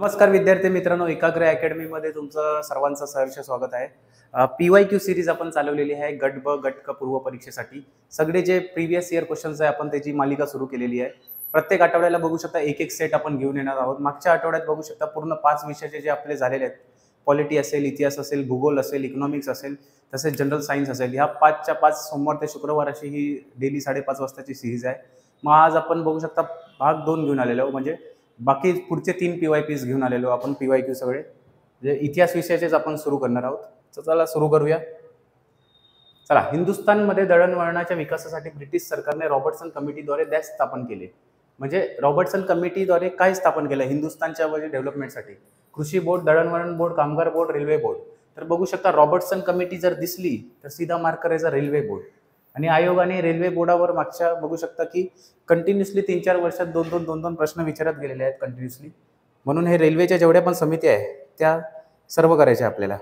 नमस्कार विद्यार्थी मित्रांनो, एकाग्र अकॅडमीमध्ये तुमचं सर्वांचं सहर्ष स्वागत आहे. PYQ सिरीज आपण चालवलेली आहे गट ब गट क पूर्व परीक्षेसाठी. सगळे जे प्रिव्हियस इयर क्वेश्चन्स आहे आपण त्याची मालिका सुरू केलेली आहे. प्रत्येक आठवड्याला बघू शकता एक एक सेट आपण घेऊन येणार आहोत. मागच्या आठवड्यात बघू शकता पूर्ण 5 विषयाचे जे आपले झालेले आहेत, पॉलिटी असेल, इतिहास असेल, भूगोल असेल, इकॉनॉमिक्स असेल, तसेच जनरल सायन्स असेल, ह्या 5च्या 5 सोमवार ते शुक्रवार अशी ही डेली 5:30 वाजताची सिरीज आहे. मग आज आपण बघू शकता भाग 2 घेऊन आलेलो आहोत. म्हणजे बाकी पुढचे 3 PYPs घेऊन आलेलो आपण. PYQ सगळे म्हणजे इतिहास विषयाचेच आपण सुरू करणार आहोत. तर चला सुरू करूया. चला, हिंदुस्थानमध्ये दळणवळणाच्या विकासासाठी ब्रिटिश सरकारने रॉबर्टसन कमिटीद्वारे डॅश स्थापन केले. म्हणजे रॉबर्टसन कमिटीद्वारे काय स्थापन केलं हिंदुस्थानच्या डेव्हलपमेंटसाठी? कृषी बोर्ड, दळणवळण बोर्ड, कामगार बोर्ड, रेल्वे बोर्ड. तर बघू शकता रॉबर्टसन कमिटी जर दिसली तर सीधा मार्क करायचा रेल्वे बोर्ड. आणि आयोगाने रेल्वे बोर्डावर मागच्या बघू शकता की कंटिन्युअसली 3-4 वर्षात 2-2 प्रश्न विचारत गेलेले आहेत कंटिन्युअसली. म्हणून हे रेल्वेच्या जेवढ्या पण समिती आहे त्या सर्व करायच्या आपल्याला.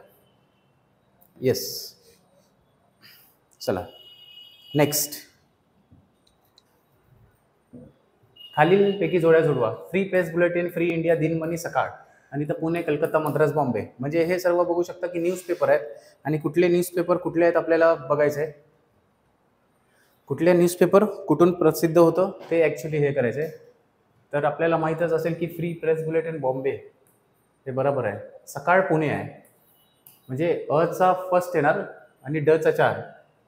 येस, चला नेक्स्ट. खालीलपैकी जोड्या जुळवा. Free press bulletin, free India, Dinamani, Sakal. आणि इथं पुणे, कलकत्ता, मद्रास, बॉम्बे. म्हणजे हे सर्व बघू शकता की न्यूजपेपर आहेत. आणि कुठले न्यूजपेपर कुठले आहेत आपल्याला बघायचं आहे. कुठले न्यूजपेपर कुठून प्रसिद्ध होतं ते ॲक्च्युली हे करायचं आहे. तर आपल्याला माहीतच असेल की फ्री प्रेस बुलेटिन बॉम्बे हे बरोबर आहे. सकाळ पुणे आहे. म्हणजे अचा फर्स्ट येणार आणि डचा 4.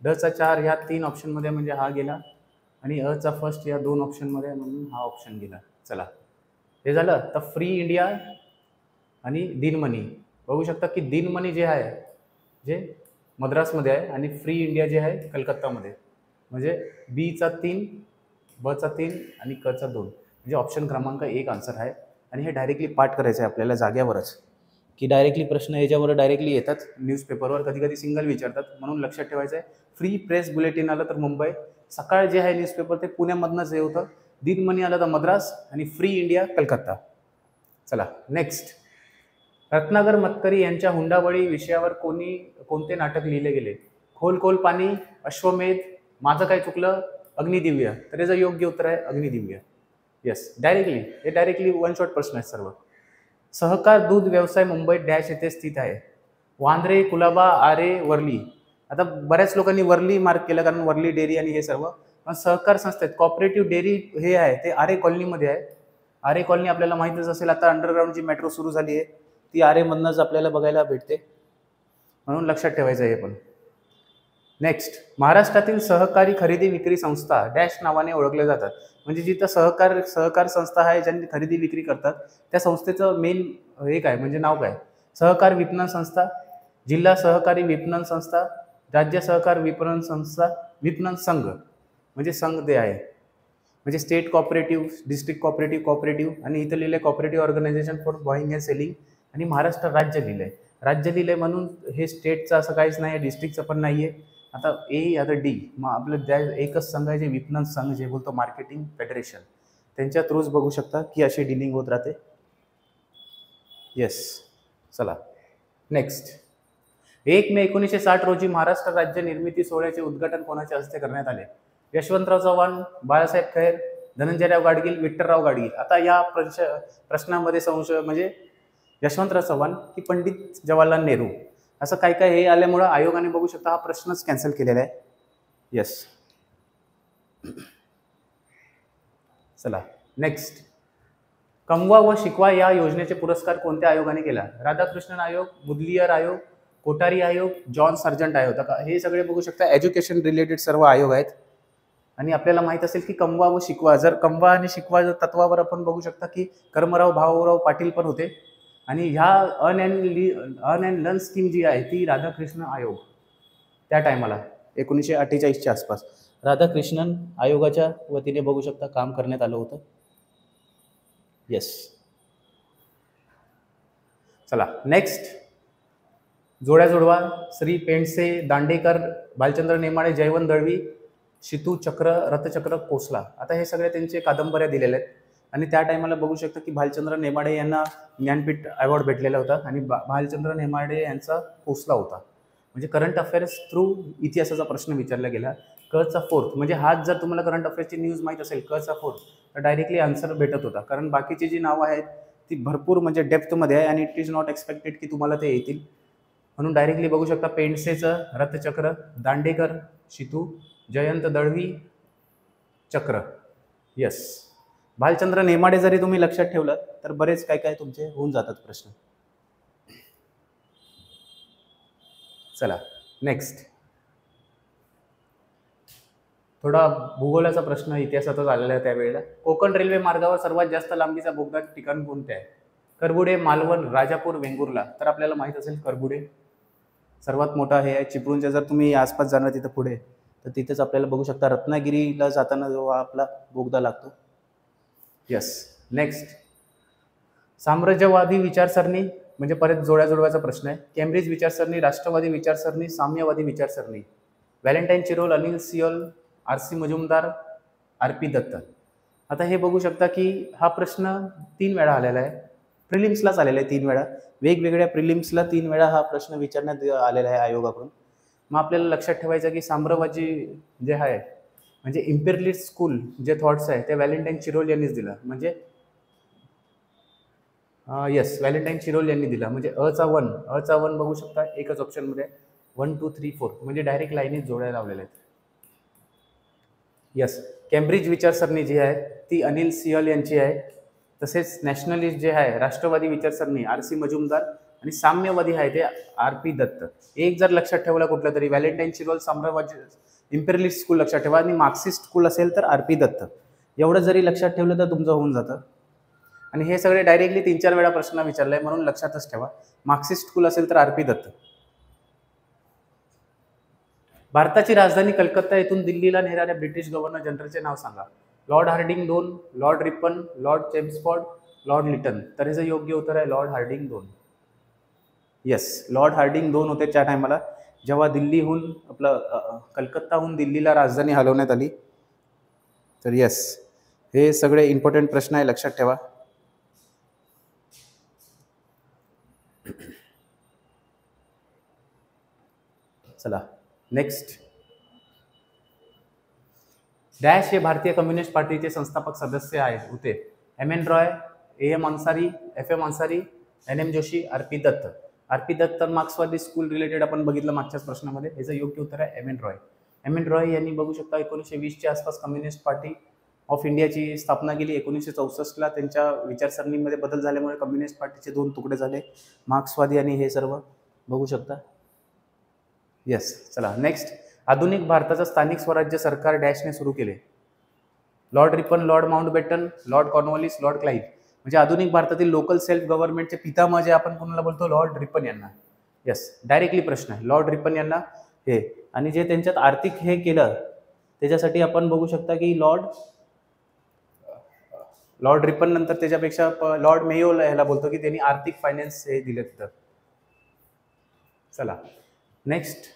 डचा 4 ह्या 3 ऑप्शनमध्ये म्हणजे हा गेला आणि अचा फर्स्ट या 2 ऑप्शनमध्ये म्हणून हा ऑप्शन गेला. चला, हे झालं. तर फ्री इंडिया आणि दिनमनी बघू शकता की दिनमनी जे आहे जे मद्रासमध्ये आहे आणि फ्री इंडिया जे आहे कलकत्तामध्ये. म्हणजे बीचा 3, बचा 3 आणि कचा 2. म्हणजे ऑप्शन क्रमांक 1 आन्सर आहे. आणि हे डायरेक्टली पाठ करायचं आहे आपल्याला जाग्यावरच, की डायरेक्टली प्रश्न याच्यावर डायरेक्टली येतात न्यूजपेपरवर. कधी कधी सिंगल विचारतात म्हणून लक्षात ठेवायचं आहे. फ्री प्रेस बुलेटिन आलं तर मुंबई, सकाळ जे आहे न्यूजपेपर ते पुण्यामधनंच हे होतं, दिनमनी आलं तर मद्रास आणि फ्री इंडिया कलकत्ता. चला नेक्स्ट. रत्नाकर मतकरी यांच्या हुंडाबळी विषयावर कोणते नाटक लिहिले गेले? खोल खोल पाणी, अश्वमेध, माझं काय चुकलं, अग्निदिव्य. तर याचं योग्य उत्तर आहे अग्निदिव्य. येस, डायरेक्टली वन शॉट प्रश्न आहेत सर्व. सहकार दूध व्यवसाय मुंबईत डॅश येथे स्थित आहे. वांद्रे, कुलाबा, आरे, वर्ली. आता बऱ्याच लोकांनी वर्ली मार्क केलं कारण वर्ली डेअरी आणि हे सर्व. पण सहकार संस्थेत कॉपरेटिव्ह डेअरी हे आहे ते आरे कॉलनीमध्ये आहे. आरे कॉलनी आपल्याला माहीतच असेल. आता अंडरग्राऊंड जी मेट्रो सुरू झाली आहे ती आरेमधनंच आपल्याला बघायला भेटते. म्हणून लक्षात ठेवायचं आहे हे पण. नेक्स्ट. महाराष्ट्रातील सहकारी खरेदी विक्री संस्था डॅश नावाने ओळखले जातात. म्हणजे जिथं सहकार संस्था आहे ज्यांनी खरेदी विक्री करतात त्या संस्थेचं मेन हे काय म्हणजे नाव काय? सहकार विपणन संस्था, जिल्हा सहकारी विपणन संस्था, राज्य सहकार विपणन संस्था, विपणन संघ. म्हणजे संघ ते आहे. म्हणजे स्टेट कॉपरेटिव्ह, डिस्ट्रिक्ट कॉपरेटिव्ह आणि इथं लिहिलं cooperative organisation for buying and selling. आणि महाराष्ट्र राज्य लिहिलंय म्हणून हे स्टेटचं असं काहीच नाही आहे, डिस्ट्रिक्टचं पण नाही आहे. आता आता डी. मग आपलं एकच संघ आहे जे विपणन संघ जे बोलतो मार्केटिंग फेडरेशन, त्यांच्या थ्रूच बघू शकता की अशी डिलिंग होत राहते. येस, चला नेक्स्ट. 1 मे 1960 रोजी महाराष्ट्र राज्य निर्मिती सोहळ्याचे उद्घाटन कोणाच्या हस्ते करण्यात आले? यशवंतराव चव्हाण, बाळासाहेब खैर, धनंजयराव गाडगीळ, विठ्ठलराव गाडगीळ. आता या प्रश्नामध्ये संशय म्हणजे यशवंतराव चव्हाण की पंडित जवाहरलाल नेहरू असं काय काय हे आल्यामुळं आयोगाने बघू शकता हा प्रश्नच कॅन्सल केलेला आहे. येस, चला नेक्स्ट. कमवा व शिकवा या योजनेचे पुरस्कार कोणत्या आयोगाने केला? राधाकृष्णन आयोग, मुदलियार आयोग, कोठारी आयोग, जॉन सर्जंट आयोग. हे सगळे बघू शकता एज्युकेशन रिलेटेड सर्व आयोग आहेत. आणि आपल्याला माहित असेल की कमवा व शिकवा, जर कमवा आणि शिकवा तत्वावर आपण बघू शकता की कर्मराव भाऊराव पाटील पण होते. आणि ह्या अर्न अँड लर्न स्कीम जी आहे ती राधाकृष्ण आयोग त्या टायमाला 1948च्या आसपास राधाकृष्णन आयोगाच्या वतीने बघू शकता काम करण्यात आलं होतं. येस, चला नेक्स्ट. जोड्या जुळवा. श्री पेंडसे, दांडेकर, भालचंद्र नेमाडे, जयवंत दळवी, शितू चक्र, रथचक्र, कोसला. आता हे सगळे त्यांचे कादंबऱ्या दिलेल्या आहेत. आणि त्या टायमाला बघू शकता की भालचंद्र नेमाडे यांना ज्ञानपीठ अवॉर्ड भेटलेला होता आणि भालचंद्र नेमाडे यांचा कोसला होता. म्हणजे करंट अफेअर्स थ्रू इतिहासाचा प्रश्न विचारला गेला. कचा फोर्थ म्हणजे हाच जर तुम्हाला करंट अफेअर्सची न्यूज माहीत असेल कचा फोर्थ तर डायरेक्टली आन्सर भेटत होता. कारण बाकीची जी नावं आहेत ती भरपूर म्हणजे डेप्थमध्ये आहे आणि इट इज नॉट एक्सपेक्टेड की तुम्हाला ते येतील, म्हणून डायरेक्टली बघू शकता पेंडसेचं रथचक्र, दांडेकर, शितू, जयंत दळवी, चक्र. यस, भालचंद्र नेमाडे जरी तुम्ही लक्षात ठेवलं तर बरेच काय काय तुमचे होऊन जातात प्रश्न. चला नेक्स्ट, थोडा भूगोलाचा प्रश्न इतिहासातच आलेला आहे त्यावेळेला. कोकण रेल्वे मार्गावर सर्वात जास्त लांबीचा बोगदा ठिकाण कोणते आहे? करबुडे, मालवण, राजापूर, वेंगुर्ला. तर आपल्याला माहित असेल करबुडे सर्वात मोठा हे आहे. चिपळूणच्या जर तुम्ही आसपास जाणार तिथं पुढे तर तिथेच आपल्याला बघू शकता रत्नागिरीला जाताना जो आपला बोगदा लागतो. यस, नेक्स्ट, साम्राज्यवादी विचारसरणी म्हणजे परत जोड्या जोडवायचा प्रश्न आहे. केम्ब्रिज विचारसरणी, राष्ट्रवादी विचारसरणी, साम्यवादी विचारसरणी. Valentine Chirol, Anil Seal, R C. Majumdar, R P. Dutt. आता हे बघू शकता की हा प्रश्न 3 वेळा आलेला आहे, प्रिलिम्सलाच आलेला आहे 3 वेळा, वेगवेगळ्या प्रिलिम्सला 3 वेळा हा प्रश्न विचारण्यात आलेला आहे आयोगाकडून. मग आपल्याला लक्षात ठेवायचं की साम्राज्यवादी जे आहे म्हणजे इम्पेरियलिस्ट स्कूल जे थॉट्स आहे ते व्हॅलेंटाईन चिरोल यांनीच दिलं. म्हणजे यस, व्हॅलेंटाईन चिरोल यांनी दिला. म्हणजे अचा वन बघू शकता एकच ऑप्शनमध्ये 1 2 3 4 म्हणजे डायरेक्ट लाईनीत जोड्या लावलेल्या आहेत. यस, केम्ब्रिज विचारसरणी जी आहे ती अनिल सियल यांची आहे. तसेच नॅशनलिस्ट जे आहे राष्ट्रवादी विचारसरणी आर.सी. मजुमदार आणि साम्यवादी आहे ते आर.पी. दत्त. एक जर लक्षात ठेवला कुठलं तरी, व्हॅलेंटाईन चिरोल साम्राज्य इम्पेरियलिस्ट स्कूल लक्षात ठेवा आणि मार्क्सिस्ट स्कूल असेल तर आर.पी. दत्त. एवढं जरी लक्षात ठेवलं तर तुमचं होऊन जातं. आणि हे सगळे डायरेक्टली 3-4 वेळा प्रश्न विचारलाय म्हणून लक्षातच ठेवा. मार्क्सिस्ट स्कूल असेल तर आर.पी. दत्त. भारताची राजधानी कलकत्ता येथून दिल्लीला नेणाऱ्या ब्रिटिश गव्हर्नर जनरलचे नाव सांगा. Lord Hardinge 2, Lord Ripon, Lord Chelmsford, Lord Lytton. तर याचं योग्य उत्तर आहे Lord Hardinge 2. Yes, Lord Hardinge 2 होते त्या टायमाला जेव्हा दिल्लीहून कलकत्ताहून दिल्लीला राजधानी हलवण्यात आली. तर येस, हे सगळे इम्पॉर्टंट प्रश्न आहे, लक्षात ठेवा. चला नेक्स्ट, डॅश हे भारतीय कम्युनिस्ट पार्टीचे संस्थापक सदस्य आहेत होते. M N. Roy, A M. Ansari, F M. Ansari, N M. Joshi, R P. Dutt. R P. Dutt मार्क्सवादी स्कूल रिलेटेड आपण बघितलं मागच्याच प्रश्नामध्ये. याचं योग्य उत्तर आहे एम.एन. रॉय. एम.एन. रॉय यांनी बघू शकता 1920च्या आसपास कम्युनिस्ट पार्टी ऑफ इंडियाची स्थापना केली. 1964ला त्यांच्या विचारसरणीमध्ये बदल झाल्यामुळे कम्युनिस्ट पार्टीचे 2 तुकडे झाले, मार्क्सवादी आणि हे सर्व बघू शकता. येस, चला नेक्स्ट, आधुनिक भारताचं स्थानिक स्वराज्य सरकार डॅशने सुरू केले. Lord Ripon, Lord Mountbatten, Lord Cornwallis, Lord Clive. म्हणजे आधुनिक भारतातील लोकल सेल्फ गव्हर्नमेंटचे पितामह जे आपण कोणाला बोलतो, लॉर्ड रिपन यांना. येस, डायरेक्टली प्रश्न आहे लॉर्ड रिपन यांना हे. आणि जे त्यांच्यात आर्थिक हे केलं त्याच्यासाठी आपण बघू शकता की लॉर्ड रिपन नंतर त्याच्यापेक्षा लॉर्ड मेयो ह्याला बोलतो की त्यांनी आर्थिक फायनान्स हे दिले तर. चला नेक्स्ट,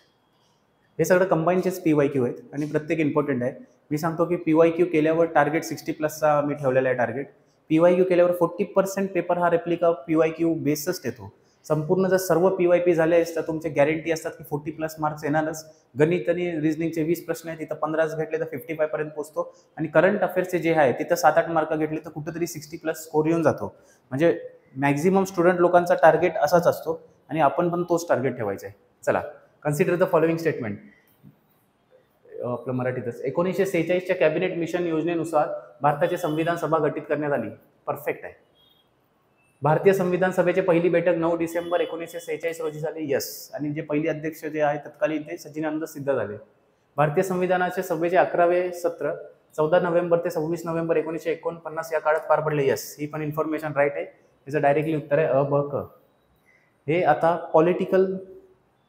हे सगळं कंबाईनचेच PYQ आहेत आणि प्रत्येक इम्पॉर्टंट आहे. मी सांगतो की PYQ केल्यावर टार्गेट 60+ मी ठेवलेला आहे टार्गेट. PYQ केल्यावर 40% पेपर हा रेप्लिका PYQ बेसच येतो. संपूर्ण जर सर्व PYP झाले तर तुमचे गॅरंटी असतात की 40+ मार्क्स येणारच. गणित आणि रिझनिंगचे 20 प्रश्न आहेत, तिथं 15 घेतले तर 55 पर्यंत पोहोचतो. आणि करंट अफेअर्सचे जे आहे तिथं 7-8 मार्क घेतले तर कुठेतरी 60+ स्कोर येऊन जातो. म्हणजे मॅक्झिमम स्टुडंट लोकांचा टार्गेट असाच असतो आणि आपण पण तोच टार्गेट ठेवायचा आहे. चला, कन्सिडर द फॉलोइंग स्टेटमेंट. आपलं मराठीतच, 1946च्या कॅबिनेट मिशन योजनेनुसार भारताची संविधान सभा गठीत करण्यात आली. परफेक्ट आहे. भारतीय संविधान सभेची पहिली बैठक 9 डिसेंबर 1946 रोजी झाली. यस, आणि जे पहिली अध्यक्ष जे आहे तत्कालीन ते सचिदानंद सिद्ध झाले. भारतीय संविधानाचे सभेचे 11वे सत्र 14 नोव्हेंबर ते 26 नोव्हेंबर 1949 या काळात पार पडले. यस, ही पण इन्फॉर्मेशन राईट आहे. त्याचं डायरेक्टली उत्तर आहे अ, ब, क. हे आता पॉलिटिकल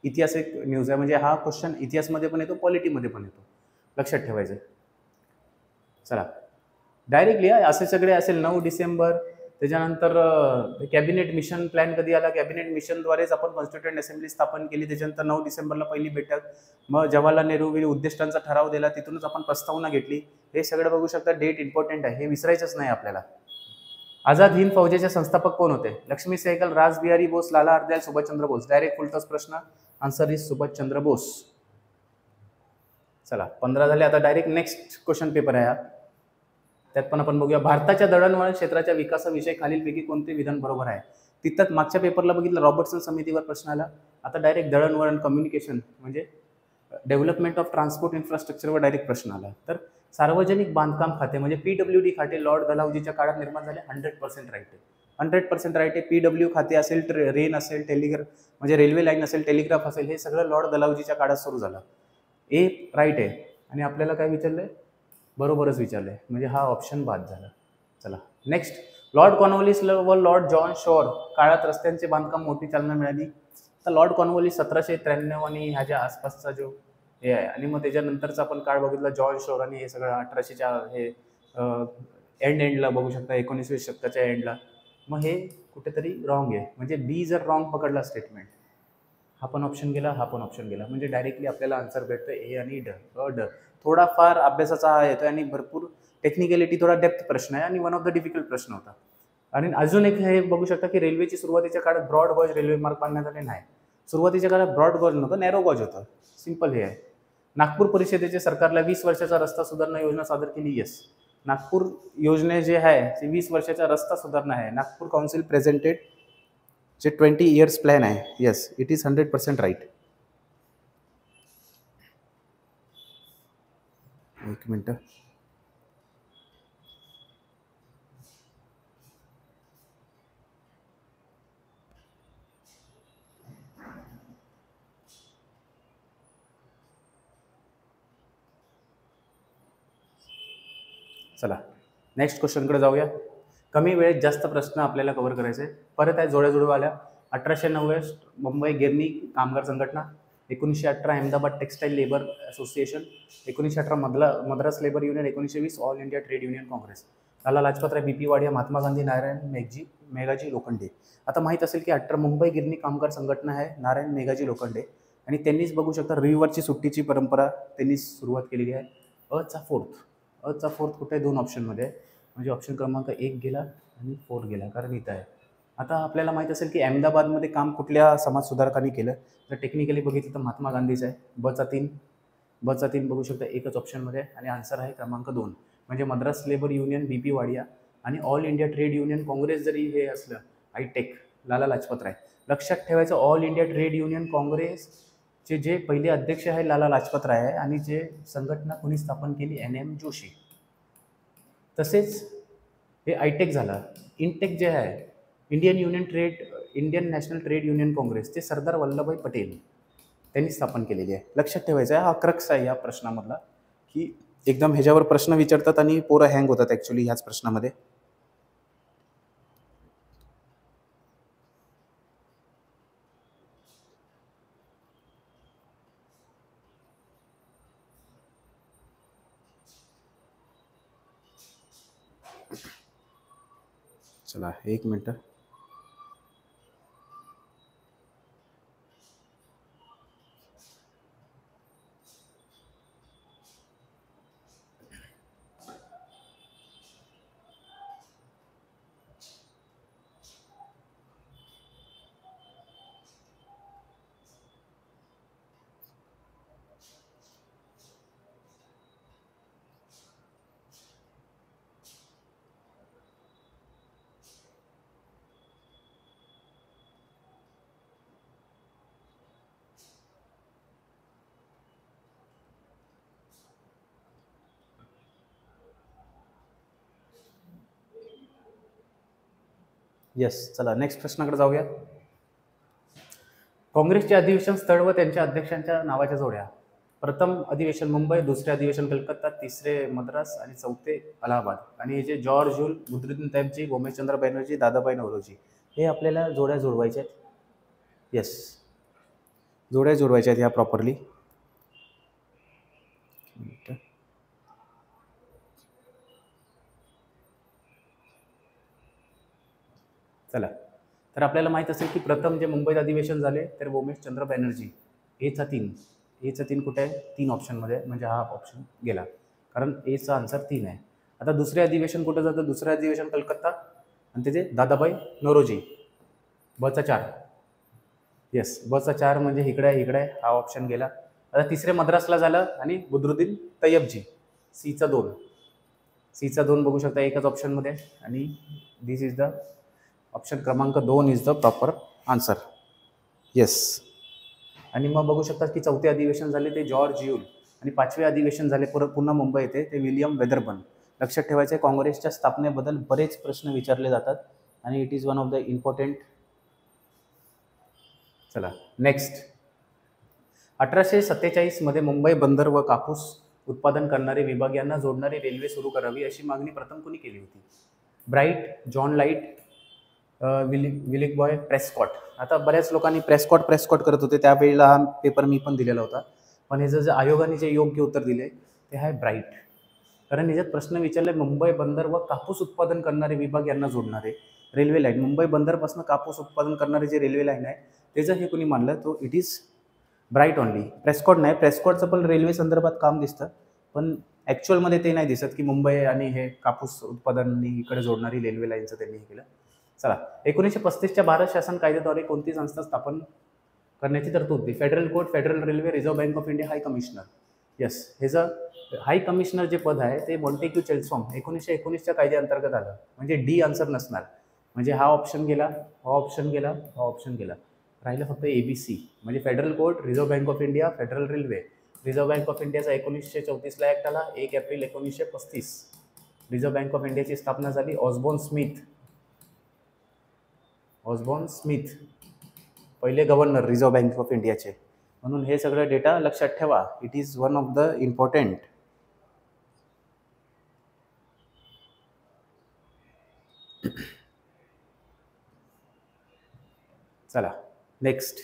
ऐतिहासिक न्यूज आहे, म्हणजे हा क्वेश्चन इतिहासमध्ये पण येतो, पॉलिटीमध्ये पण येतो, लक्षात ठेवायचं. चला डायरेक्टली असे सगळे असेल 9 डिसेंबर. त्याच्यानंतर कॅबिनेट मिशन प्लॅन कधी आला, कॅबिनेट मिशनद्वारेच आपण कॉन्स्टिट्युएंट असेंब्ली स्थापन केली. त्याच्यानंतर 9 डिसेंबरला पहिली बैठक, मग जवाहरलाल नेहरू उद्दिष्टांचा ठराव दिला, तिथूनच आपण प्रस्तावना घेतली. हे सगळं बघू शकता, डेट इम्पॉर्टंट आहे, हे विसरायचंच नाही आपल्याला. आझाद हिंद फौजेचे संस्थापक कोण होते? लक्ष्मी सहगल, रासबिहारी बोस, लाला हरदयाल, सुभाषचंद्र बोस. डायरेक्ट फुलटॉस प्रश्न, आन्सर इज सुभाषचंद्र बोस. चला 15 झाले. आता डायरेक्ट नेक्स्ट क्वेश्चन पेपर आहे हा. त्यात पण आपण बघूया, भारताच्या दळणवळण क्षेत्राच्या विकासाविषयी खालीलपैकी कोणते विधान बरोबर आहे. तिथं मागच्या पेपरला बघितलं, रॉबर्टसन समितीवर प्रश्न आला. आता डायरेक्ट दळणवळण कम्युनिकेशन म्हणजे डेव्हलपमेंट ऑफ ट्रान्सपोर्ट इन्फ्रास्ट्रक्चरवर डायरेक्ट प्रश्न आला. तर सार्वजनिक बांधकाम खाते म्हणजे PWD खाते लॉर्ड डलहौसीच्या काळात निर्माण झाले. 100% राईट आहे. 100% राईट आहे. PW खाते असेल, रेन असेल, टेलिग्राफ म्हणजे रेल्वे लाईन असेल, टेलिग्राफ असेल, हे सगळं लॉर्ड डलहौसीच्या काळात सुरू झालं. ए राईट आहे. आणि आपल्याला काय विचारलंय, बरोबरच विचारलंय, म्हणजे हा ऑप्शन बाद झाला. चला नेक्स्ट, लॉर्ड कॉर्नवॉलिस व लॉर्ड जॉन शॉर काळात रस्त्यांचे बांधकाम मोठी चालना मिळाली. तर लॉर्ड कॉर्नवॉलिस 1793 आणि ह्याच्या आसपासचा जो हे आहे, आणि मग त्याच्यानंतरचा आपण काळ बघितला जॉन शॉर आणि हे सगळं 1800च्या हे एंडला बघू शकता, 19व्या शतकाच्या एंडला. मग हे कुठेतरी रॉंग आहे, म्हणजे बी जर रॉंग पकडला स्टेटमेंट, हा पण ऑप्शन गेला, हा पण ऑप्शन गेला, म्हणजे डायरेक्टली आपल्याला आन्सर भेटतं ए आणि ड. थोडाफार अभ्यासाचा हा येतोय आणि भरपूर टेक्निकॅलिटी, थोडा डेप्थ प्रश्न आहे आणि वन ऑफ द डिफिकल्ट प्रश्न होता. आणि अजून एक हे बघू शकता की रेल्वेची सुरुवातीच्या काळात ब्रॉड गॉज रेल्वे मार्ग बांधण्यात आले नाही. सुरुवातीच्या काळात ब्रॉड गॉज नव्हतं, नॅरो गॉज होतं. सिंपल हे आहे. नागपूर परिषदेचे सरकारला 20 वर्षाचा रस्ता सुधारणा योजना सादर केली. येस, नागपूर योजने जे आहे ते 20 वर्षाचा रस्ता सुधारणा आहे. नागपूर काउन्सिल प्रेझेंटेड जे 20 इयर्स प्लॅन आहे. Yes, it is 100% right. एक मिनटं. चला नेक्स्ट क्वेश्चनकडे जाऊया. कमी वेळेत जास्त प्रश्न आपल्याला कव्हर करायचे. परत आहे जोड्या 1890 मुंबई गिरणी कामगार संघटना, 1918 Ahmedabad textile labour association, 1918 Madras labour union, 1920 all India trade union congress. Lala Lajpatrai, BP Wadia, Mahatma Gandhi, Narayan Meghaji Lokhande. आता माहीत असेल की 18 मुंबई गिरणी कामगार संघटना आहे नारायण मेघाजी लोखंडे, आणि त्यांनीच बघू शकता रविवारची सुट्टीची परंपरा त्यांनीच सुरुवात केलेली आहे. अचा फोर्थ कुठे 2 ऑप्शनमध्ये आहे, म्हणजे ऑप्शन क्रमांक 1 गेला आणि 4 गेला, कारण इथं आहे. आता आपल्याला माहीत असेल की अहमदाबादमध्ये काम कुठल्या समाजसुधारकांनी केलं, तर टेक्निकली बघितलं तर महात्मा गांधीचं आहे. बचा 3 बघू शकता एकच ऑप्शनमध्ये आहे, आणि आन्सर आहे क्रमांक 2, म्हणजे Madras labour union, BP Wadia आणि all India trade union congress जरी हे असलं, आयटेक लाला लाजपत राय. लक्षात ठेवायचं, ऑल इंडिया ट्रेड युनियन काँग्रेसचे जे पहिले अध्यक्ष आहे लाला लाजपत राय आहे, आणि जे संघटना कोणी स्थापन केली, NM जोशी. तसेच हे आयटेक झालं. इनटेक जे आहे Indian national trade union Congress, ते सरदार वल्लभभाई पटेल त्यांनी स्थापन केलेली आहे. लक्षात ठेवायचं आहे, हा क्रक्स आहे या प्रश्नामधला, की एकदम ह्याच्यावर प्रश्न विचारतात आणि पोरं हँग होतात ॲक्च्युली ह्याच प्रश्नामध्ये. चला 1 मिनटं. येस, चला नेक्स्ट प्रश्नाकडे जाऊया. काँग्रेसचे अधिवेशन स्थळ व त्यांच्या अध्यक्षांच्या नावाच्या जोड्या. प्रथम अधिवेशन मुंबई, दुसरे अधिवेशन कलकत्ता, तिसरे मद्रास आणि चौथे अलाहाबाद. आणि हे जे जॉर्ज हुल, बुद्रुद्दीन तैयबजी, गोमेशचंद्र बॅनर्जी, दादाभाई नौरोजी, हे आपल्याला जोड्या जोडवायच्या आहेत. येस, जोड्या जोडवायच्या आहेत ह्या प्रॉपरली. चला, तर आपल्याला माहीत असेल की प्रथम जे मुंबईत अधिवेशन झाले तर गोमेशचंद्र बॅनर्जी. एचा 3 कुठे आहे, 3 ऑप्शनमध्ये, म्हणजे हा ऑप्शन गेला, कारण एचा आन्सर 3 आहे. आता दुसरे अधिवेशन कुठं जातं, दुसरे अधिवेशन कलकत्ता, आणि त्याचे दादाभाई नौरोजी. बचा 4. येस, बचा 4 म्हणजे इकडे आहे, हा ऑप्शन गेला. आता तिसरे मद्रासला झालं आणि बुद्रुद्दीन तैयबजी, सीचा 2. सीचा 2 बघू शकता एकच ऑप्शनमध्ये आणि दिस इज द ऑप्शन क्रमांक 2 is the proper answer. Yes. आणि मग बघू शकता की 4थे अधिवेशन झाले ते जॉर्ज यूल आणि 5वे अधिवेशन झाले पुन्हा मुंबई येथे ते विलियम वेदरबर्न. लक्षात ठेवायचे काँग्रेसच्या स्थापनेबद्दल बरेच प्रश्न विचारले जातात आणि it is one of the important. चला नेक्स्ट. 1847 मध्ये मुंबई बंदर व कापूस उत्पादन करणारे विभाग यांना जोडणारी रेल्वे सुरू करावी अशी मागणी प्रथम कोणी केली होती? ब्राईट, जॉन लाईट, विलिक बॉय, प्रेस्कॉट. आता बऱ्याच लोकांनी प्रेस्कॉट करत होते त्यावेळेला हा पेपर मी पण दिलेला होता, पण हे जे आयोगाने जे योग्य उत्तर दिले ते आहे ब्राईट. कारण याच्यात प्रश्न विचारले मुंबई बंदर व कापूस उत्पादन करणारे विभाग यांना जोडणारे रेल्वे लाईन. मुंबई बंदरपासून कापूस उत्पादन करणारे जे रेल्वे लाईन आहे त्याचं हे कोणी मानलं तो it is bright only. Prescott नाही. प्रेस्कॉटचं पण रेल्वे संदर्भात काम दिसतं पण ॲक्च्युअलमध्ये ते नाही दिसत की मुंबई आणि हे कापूस उत्पादन इकडे जोडणारी रेल्वे लाईनचं त्यांनी हे केलं. चला 1935च्या भारत शासन कायद्याद्वारे कोणती संस्था स्थापन करण्याची तरतूद होती? Federal court, federal railway, reserve bank of India, high commissioner. Yes. हे जर हाय कमिशनर जे पद आहे ते मॉन्टेग्यू चेल्सॉम 1919च्या कायद्याअंतर्गत आलं. म्हणजे डी आन्सर नसणार. म्हणजे हा ऑप्शन गेला, हा ऑप्शन गेला, हा ऑप्शन गेला. राहिलं फक्त ABC. म्हणजे federal court, reserve bank of India, federal railway. Reserve bank of इंडियाचा 1934ला ॲक्ट आला. 1 एप्रिल 1935 रिझर्व्ह बँक ऑफ इंडियाची स्थापना झाली. ऑस्बॉर्न स्मिथ पहिले गव्हर्नर रिझर्व्ह बँक ऑफ इंडियाचे. म्हणून हे सगळं डेटा लक्षात ठेवा. It is one of the important. चला नेक्स्ट.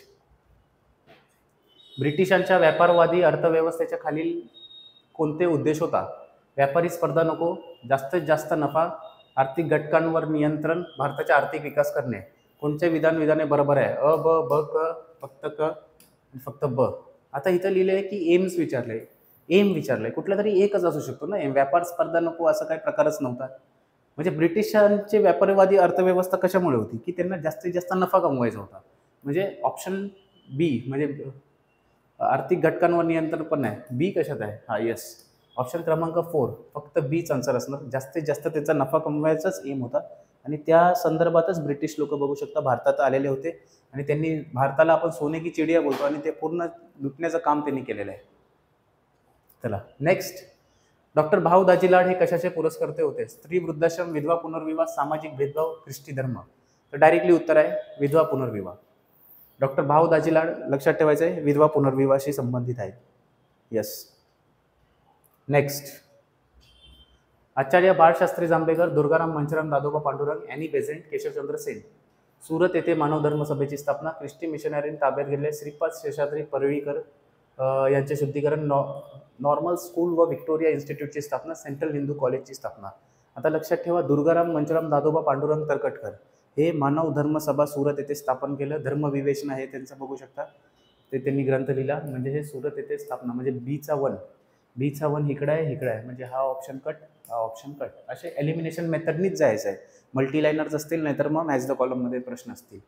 ब्रिटिशांच्या व्यापारवादी अर्थव्यवस्थेच्या खालील कोणते उद्देश होता? व्यापारी स्पर्धा नको, जास्तीत जास्त नफा, आर्थिक घटकांवर नियंत्रण, भारताचा आर्थिक विकास करणे. कोणते विधाने बरोबर आहे? अ, ब, ब, क, फक्त क, फक्त ब. आता इथं लिहिले आहे की एम्स विचारले, एम विचारले. कुठला तरी एकच असू शकतो ना. व्यापार स्पर्धा नको असं काही प्रकारच नव्हता. म्हणजे ब्रिटिशांचे व्यापारवादी अर्थव्यवस्था कशामुळे होती की त्यांना जास्तीत जास्त नफा कमवायचा होता. म्हणजे ऑप्शन बी म्हणजे आर्थिक घटकांवर नियंत्रण पण आहे. बी कशात आहे? हा येस. ऑप्शन क्रमांक 4 फक्त बीच आन्सर असणार. जास्तीत जास्त त्याचा नफा कमवायचाच एम होता आणि त्या संदर्भातच ब्रिटिश लोक बघू शकता भारतात आलेले होते आणि त्यांनी भारताला आपण सोने की चिडिया बोलतो आणि ते पूर्ण लुटण्याचं काम त्यांनी केलेलं आहे. चला नेक्स्ट. डॉक्टर भाऊ दाजीलाड हे कशाचे पुरस्कर्ते होते? स्त्री वृद्धाश्रम, विधवा पुनर्विवाह, सामाजिक भेदभाव, ख्रिस्ती धर्म. तर डायरेक्टली उत्तर आहे विधवा पुनर्विवाह. डॉक्टर भाऊ दाजीलाड लक्षात ठेवायचं आहे विधवा पुनर्विवाहाशी संबंधित आहे. येस. नेक्स्ट. आचार्य बाळशास्त्री जांभेकर, दुर्गाराम मंचराम दादोबा पांडुरंग, ॲनी बेझंट, केशवचंद्र सेन. सुरत येथे मानव धर्म सभेची स्थापना. ख्रिस्ती मिशनरीने ताब्यात घेतले. श्रीपाद शेषाद्री परळीकर यांचे शुद्धीकरण. नॉर्मल स्कूल व व्हिक्टोरिया इन्स्टिट्यूटची स्थापना. सेंट्रल हिंदू कॉलेजची स्थापना. आता लक्षात ठेवा दुर्गाराम मंचराम दादोबा पांडुरंग तरकटकर हे मानव धर्म सभा सुरत येथे स्थापन केलं. धर्मविवेचन आहे त्यांचं बघू शकता. ते त्यांनी ग्रंथ लिहिला. म्हणजे हे सुरत येथे स्थापना. म्हणजे बीचा वन इकडे आहे म्हणजे हा ऑप्शन कट, हा ऑप्शन कट. असे एलिमिनेशन मेथडनीच जायचं आहे. मल्टीलाइनर्स असतील नाहीतर मग मॅच द कॉलममध्ये प्रश्न असतील.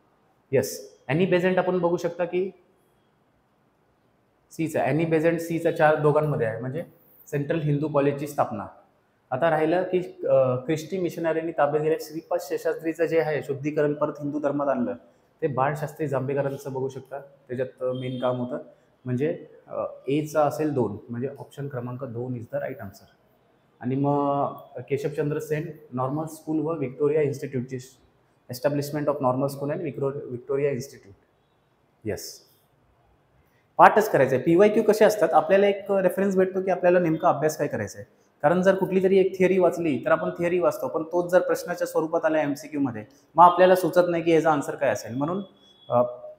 येस. ॲनी बेझंट आपण बघू शकता की सीचा ॲनी बेझंट सीचा 4 दोघांमध्ये आहे म्हणजे सेंट्रल हिंदू कॉलेजची स्थापना. आता राहिलं की ख्रिस्ती मिशनरीनी ताब्यात घेतले. श्रीपाद शेषाद्रीचं जे आहे शुद्धीकरण परत हिंदू धर्मात आणलं ते बाळशास्त्री जांभेकरांचं बघू शकता. त्याच्यात मेन काम होतं. म्हणजे एचा असेल 2 म्हणजे ऑप्शन क्रमांक 2 इज द राईट आन्सर. आणि मग केशवचंद्र सेन नॉर्मल स्कूल व व्हिक्टोरिया इन्स्टिट्यूटची establishment of normal school and Victoria institute. Yes. पाठच करायचं आहे. PYQ कसे असतात आपल्याला एक रेफरन्स भेटतो की आपल्याला नेमका अभ्यास काय करायचा आहे. कारण जर कुठली तरी एक थिअरी वाचली तर आपण थिअरी वाचतो पण तोच जर प्रश्नाच्या स्वरूपात आला MCQ मध्ये मग आपल्याला सुचत नाही की याचा आन्सर काय असेल. म्हणून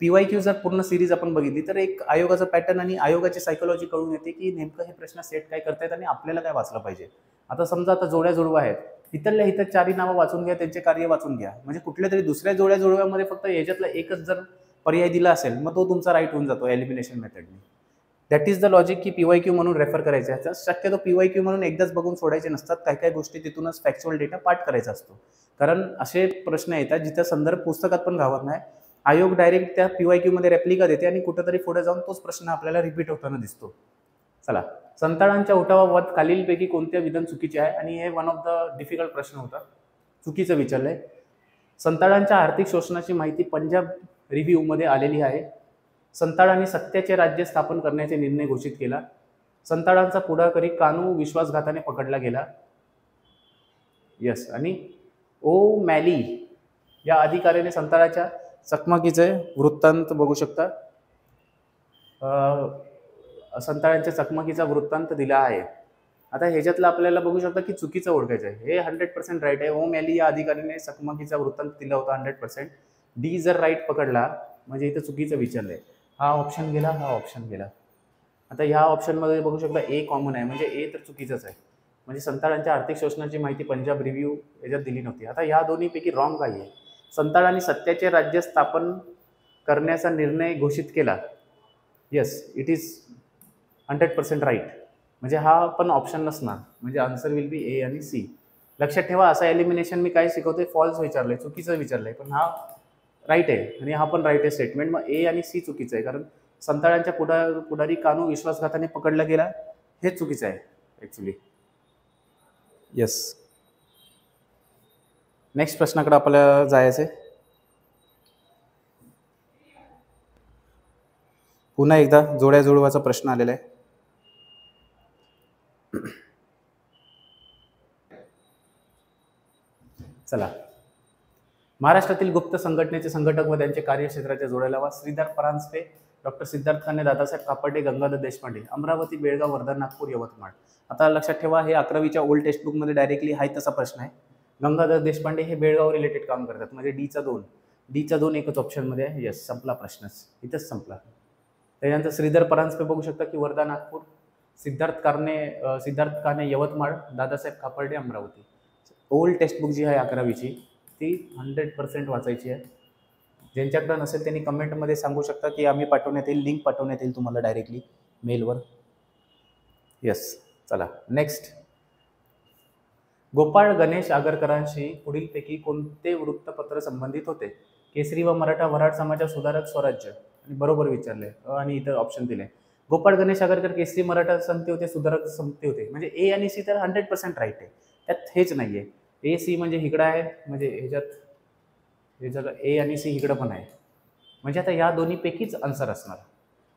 PYQ जर पूर्ण सिरीज आपण बघितली तर एक आयोगाचा पॅटर्न आणि आयोगाची सायकोलॉजी कळून येते की नेमकं हे प्रश्न सेट काय करतायत आणि आपल्याला काय वाचलं पाहिजे. आता समजा आता जोड्या जुळवा आहेत. इथल्या इथं 4 नावं वाचून घ्या, त्यांचे कार्य वाचून घ्या. म्हणजे कुठल्या तरी दुसऱ्या जोड्या जुळव्यामध्ये फक्त याच्यातला एकच जर पर्याय दिला असेल मग तो तुमचा राईट होऊन जातो एलिमिनेशन मेथडने. दॅट इज द लॉजिक की PYQ म्हणून रेफर करायचे असतात. शक्यतो PYQ म्हणून एकदाच बघून सोडायचे नसतात. काही गोष्टी तिथूनच फॅक्च्युअल डेटा पाठ करायचा असतो. कारण असे प्रश्न येतात जिथं संदर्भ पुस्तकात पण गावत नाही. आयोग डायरेक्ट त्या PYQ मध्ये रेप्लिका देते आणि कुठेतरी पुढे जाऊन तोच प्रश्न आपल्याला रिपीट होताना दिसतो. चला, संताळांच्या उठावाबाबत खालीलपैकी कोणत्या विधान चुकीचे आहे? आणि हे वन ऑफ द डिफिकल्ट प्रश्न होता, चुकीचं विचारलंय. संताळांच्या आर्थिक शोषणाची माहिती पंजाब रिव्ह्यू मध्ये आलेली आहे. संताळांनी सत्याचे राज्य स्थापन करण्याचे निर्णय घोषित केला. संताळांचा पुढाकारी कानू विश्वासघाताने पकडला गेला. यस. आणि ओ मॅली या अधिकाऱ्याने संताळाच्या चकमकीचे वृत्तांत बघू शकता. संताळ्यांच्या चकमकीचा वृत्तांत दिला आहे. आता ह्याच्यातलं आपल्याला बघू शकता की चुकीचं ओळखायचं आहे. हे 100% राईट आहे. ओ मॅली या अधिकाऱ्याने चकमकीचा वृत्तांत दिला होता 100%. डी जर राईट पकडला म्हणजे इथं चुकीचं विचारलंय. हा ऑप्शन गेला, हा ऑप्शन गेला. आता ह्या ऑप्शनमध्ये बघू शकता ए कॉमन आहे, म्हणजे ए तर चुकीचंच आहे. म्हणजे संताळांच्या आर्थिक शोषणाची माहिती पंजाब रिव्ह्यू याच्यात दिली नव्हती. आता ह्या दोन्हीपैकी रॉंग काही आहे. संताळांनी सत्याचे राज्य स्थापन करण्याचा निर्णय घोषित केला. Yes, it is 100% right. म्हणजे हा पण ऑप्शन नसणार, म्हणजे आन्सर विल बी ए आणि सी. लक्षात ठेवा, असं एलिमिनेशन मी काय शिकवतोय, फॉल्स विचारलंय, चुकीचं विचारलंय, पण हा राईट आहे आणि हा पण राईट आहे स्टेटमेंट. मग ए आणि सी चुकीचं आहे, कारण संताळांच्या पुढारी कानू विश्वासघाताने पकडला गेला हे चुकीचं आहे ॲक्च्युली. येस. नेक्स्ट प्रश्नाकडे आपल्याला जायचं आहे. पुन्हा एकदा जोड्या जुळवाचा प्रश्न आलेला आहे. चला, महाराष्ट्रातील गुप्त संघटनेचे संघटक व त्यांचे कार्यक्षेत्राच्या जोड्या लावा. श्रीधर परांजपे, डॉक्टर सिद्धार्थ काने, दादासाहेब कापडे, गंगाधर देशपांडे. अमरावती, बेळगाव, वर्धा, नागपूर, यवतमाळ. आता लक्षात ठेवा, हे 11वीच्या ओल्ड टेक्स्टबुकमध्ये डायरेक्टली आहे तसा प्रश्न आहे. गंगाधर देशपांडे हे बेळगाव रिलेटेड काम करतात, म्हणजे डी चा 2 एकच ऑप्शनमध्ये आहे. येस, संपला प्रश्नच, इथंच संपला. त्याच्यानंतर श्रीधर परांजपे बघू शकता की वर्धा, नागपूर. सिद्धार्थ काने यवतमाळ, दादासाहेब कापडे अमरावती. ओल्ड टेक्स्टबुक जी आहे 11वीची ती 100% वाचायची आहे. ज्यांच्याकडे नसेल त्यांनी कमेंटमध्ये सांगू शकता की आम्ही पाठवण्यात येईल, लिंक पाठवण्यात येईल तुम्हाला डायरेक्टली मेलवर. येस. चला, नेक्स्ट. गोपाळ गणेश आगरकरांशी पुढीलपैकी कोणते वृत्तपत्र संबंधित होते? केसरी व मराठा, वऱ्हाड समाचार, सुधारक, स्वराज्य. आणि बरोबर विचारले आणि इथं ऑप्शन दिले. गोपाळ गणेश आगरकर केसरी मराठा संमती होते, सुधारक संमती होते. म्हणजे ए आणि सी तर 100% राईट आहे, त्यात हेच नाही आहे. ए सी म्हणजे इकडं आहे, म्हणजे ह्याच्यात ए आणि सी इकडं पण आहे. म्हणजे आता या दोन्हीपैकीच आन्सर असणार.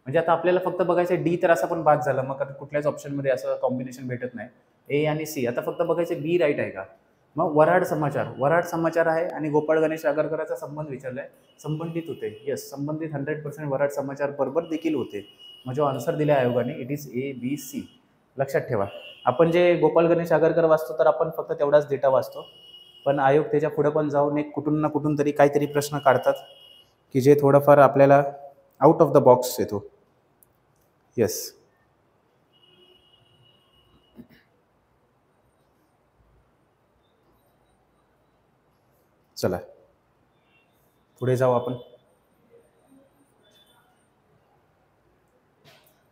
म्हणजे आता आपल्याला फक्त बघायचं डी तर असं पण बाद झालं, मग कुठल्याच ऑप्शनमध्ये असं कॉम्बिनेशन भेटत नाही. ए आणि सी. आता फक्त बघायचं बी राईट आहे का. मग वऱ्हाड समाचार आहे आणि गोपाळ गणेश आगरकरांचा संबंध विचारलाय, संबंधित होते. येस, संबंधित 100% वऱ्हाड समाचार बरोबर देखील होते. मग जो आन्सर दिला आयोगाने it is A, B, C. लक्षात ठेवा, आपण जे गोपाळ गणेश आगरकर वाचतो तर आपण फक्त तेवढाच डेटा वाचतो, पण आयोग त्याच्या पुढे पण जाऊन एक कुठून ना कुठून तरी काहीतरी प्रश्न काढतात की जे थोडंफार आपल्याला आउट ऑफ द बॉक्स येतो. येस. चला पुढे जाऊ आपण.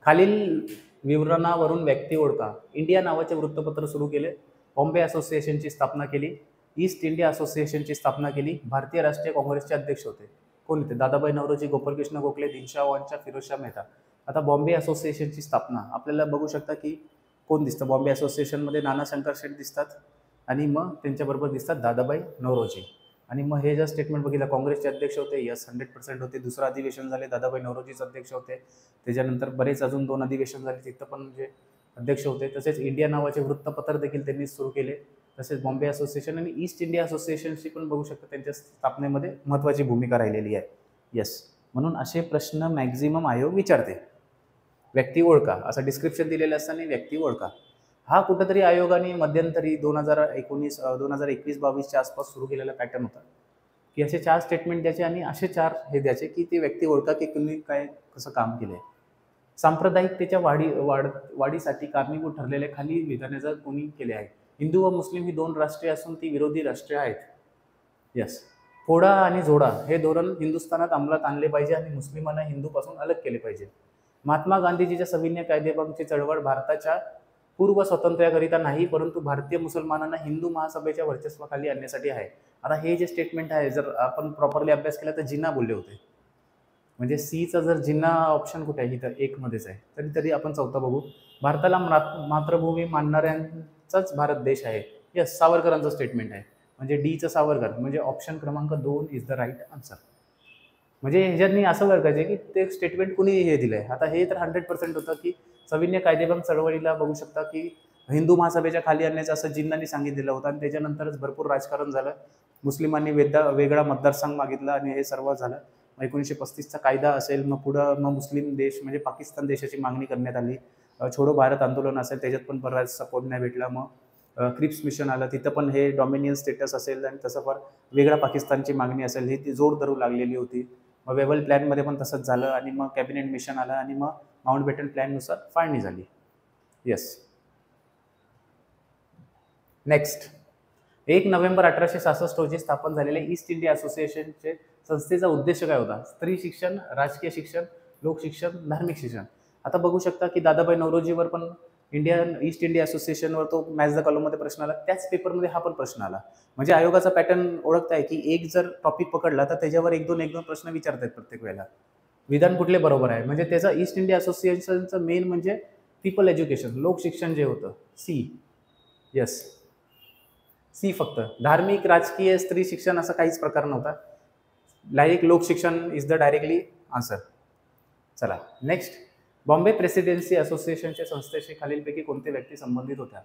खालील विवरणावरून व्यक्ती ओळखा. इंडिया नावाचे वृत्तपत्र सुरू केले. बॉम्बे असोसिएशनची स्थापना केली. ईस्ट इंडिया असोसिएशनची स्थापना केली. भारतीय राष्ट्रीय काँग्रेसचे अध्यक्ष होते. कोण होते? दादाभाई नौरोजी, गोपालकृष्ण गोखले, दिनशा वांचा, फिरोजशाह मेहता. आता बॉम्बे असोसिएशनची स्थापना आपल्याला बघू शकता की कोण दिसतं बॉम्बे असोसिएशनमध्ये? नाना शंकर शेठ दिसतात आणि मग त्यांच्याबरोबर दिसतात दादाभाई नौरोजी. आणि मग हे जर स्टेटमेंट बघितलं, काँग्रेसचे अध्यक्ष होते. यस, 100% होते. दुसरं अधिवेशन झाले, दादाभाई नौरोजीच अध्यक्ष होते. त्याच्यानंतर बरेच अजून 2 अधिवेशन झाले, तिथं पण जे अध्यक्ष होते. तसेच इंडिया नावाचे वृत्तपत्र देखील त्यांनी सुरू केले. तसेच बॉम्बे असोसिएशन आणि ईस्ट इंडिया असोसिएशनची पण बघू शकता त्यांच्या स्थापनेमध्ये महत्त्वाची भूमिका राहिलेली आहे. यस, म्हणून असे प्रश्न मॅक्झिमम आयोग विचारते. व्यक्ती ओळखा असं डिस्क्रिप्शन दिलेलं असताना व्यक्ती ओळखा. हा कुठंतरी आयोगाने मध्यंतरी 2021-22च्या आसपास सुरू केलेला पॅटर्न होता की असे 4 स्टेटमेंट द्यायचे आणि असे 4 हे द्यायचे की ते व्यक्ती ओळखा की तुम्ही काय कसं काम केलंय. सांप्रदायिकतेच्या वाढीसाठी कारणीभूत ठरलेले खाली विधाने कोणी केले आहे? हिंदू व मुस्लिम ही 2 राष्ट्रे असून ती विरोधी राष्ट्रे आहेत. यस. फोडा आणि जोडा हे धोरण हिंदुस्थानात अंमलात आणले पाहिजे आणि मुस्लिमांना हिंदूपासून अलग केले पाहिजे. महात्मा गांधीजीच्या सविनय कायदेभंगची चळवळ भारताच्या पूर्व स्वातंत्र्याकरिता नाही, परंतु भारतीय मुसलमानांना हिंदू महासभेच्या वर्चस्वाखाली आणण्यासाठी आहे. आता हे जे स्टेटमेंट आहे जर आपण प्रॉपरली अभ्यास केला तर जिना बोलले होते. म्हणजे सीचा जर जिन्ना ऑप्शन कुठे आहे, इथं एक मध्येच आहे, तरी आपण चौथा बघू. भारताला मातृभूमी मानणाऱ्यांचाच भारत देश आहे. यस, सावरकरांचं स्टेटमेंट आहे. म्हणजे डीचं सावरकर, म्हणजे ऑप्शन क्रमांक 2 इज द राईट आन्सर. म्हणजे ह्याच्यानी असं बघायचं की ते स्टेटमेंट कुणी हे दिलंय. आता हे तर 100% होतं की सविनय कायदेभंग चळवळीला बघू शकता की हिंदू महासभेच्या खाली आणण्याचं असं जिन्नांनी सांगितलेलं होतं आणि त्याच्यानंतरच भरपूर राजकारण झालं. मुस्लिमांनी वेगळा मतदारसंघ मागितला आणि हे सर्व झालं. 1935चा कायदा असेल, मग पुढं मग मुस्लिम देश म्हणजे पाकिस्तान देशाची मागणी करण्यात आली. छोडो भारत आंदोलन असेल, त्याच्यात पण बराच सपोर्ट नाही भेटला. मग क्रिप्स मिशन आलं, तिथं पण हे डॉमिनियन स्टेटस असेल आणि तसं फार वेगळा पाकिस्तानची मागणी असेल, ही ती जोर धरू लागलेली होती. मग वेबल प्लॅनमध्ये पण तसंच झालं आणि मग कॅबिनेट मिशन आलं आणि मग माउंटबॅटन प्लॅननुसार फाळणी झाली. येस. नेक्स्ट, 1 नोव्हेंबर 1866 रोजी स्थापन झालेले ईस्ट इंडिया असोसिएशनचे संस्थेचा उद्देश काय होता? स्त्री शिक्षण, राजकीय शिक्षण, लोकशिक्षण, धार्मिक शिक्षण. आता बघू शकता की दादाभाई नौरोजीवर पण ईस्ट इंडिया असोसिएशनवर तो मॅच द कॉलममध्ये प्रश्न आला, त्याच पेपरमध्ये हा पण प्रश्न आला. म्हणजे आयोगाचा पॅटर्न ओळखताय की एक जर टॉपिक पकडला तर त्याच्यावर एक दोन प्रश्न विचारतात प्रत्येक वेळेला. विधान कुठले बरोबर आहे? म्हणजे त्याचं ईस्ट इंडिया असोसिएशनचं मेन म्हणजे पीपल एज्युकेशन, लोकशिक्षण जे होतं, सी. Yes, C. फक्त धार्मिक, राजकीय, स्त्री शिक्षण असं काहीच प्रकार नव्हता. डायरेक्ट लोकशिक्षण इज द डायरेक्टली आन्सर. चला नेक्स्ट, बॉम्बे प्रेसिडेन्सी असोसिएशनच्या संस्थेशी खालीलपैकी कोणते व्यक्ती संबंधित होत्या?